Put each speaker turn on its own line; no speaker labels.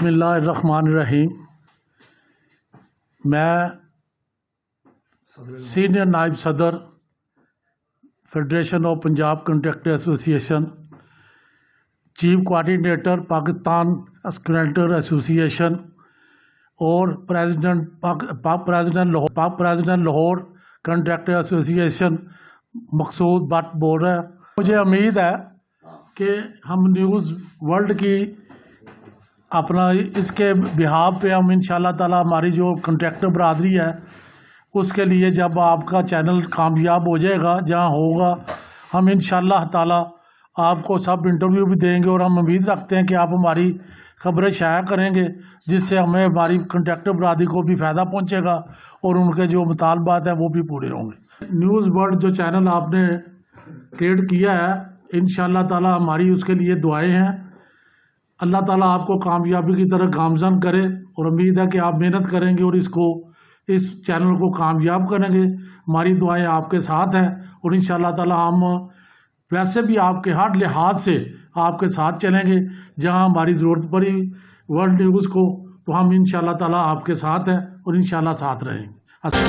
बिस्मिल्लाहिर्रहमानिर्रहीम। मैं सीनियर नायब सदर federation of Punjab contractor association, chief coordinator Pakistan escalator association और प्रेसिडेंट लाहौर कंट्रैक्टर एसोसिएशन मकसूद भट्ट बोल रहा है। मुझे उम्मीद है कि हम न्यूज़ वर्ल्ड की अपना इसके बिहाफ पे हम इंशाल्लाह ताला हमारी जो कंट्रैक्टर बरादरी है उसके लिए जब आपका चैनल कामयाब हो जाएगा जहाँ होगा, हम इंशाल्लाह ताला आपको सब इंटरव्यू भी देंगे और हम उम्मीद रखते हैं कि आप हमारी खबरें शाया करेंगे, जिससे हमें हमारी कंट्रैक्टर बरादरी को भी फ़ायदा पहुंचेगा और उनके जो मुतालबात हैं वो भी पूरे होंगे। न्यूज़ वर्ल्ड जो चैनल आपने क्रिएट किया है, इंशाल्लाह ताला हमारी उसके लिए दुआएं हैं। अल्लाह ताला आपको कामयाबी की तरह गामजन करे और उम्मीद है कि आप मेहनत करेंगे और इस चैनल को कामयाब करेंगे। हमारी दुआएं आपके साथ हैं और इंशाल्लाह ताला हम वैसे भी आपके हर लिहाज से आपके साथ चलेंगे। जहां हमारी ज़रूरत पड़ी वर्ल्ड न्यूज़ को, तो हम इंशाल्लाह ताला आपके साथ हैं और इंशाल्लाह साथ रहेंगे।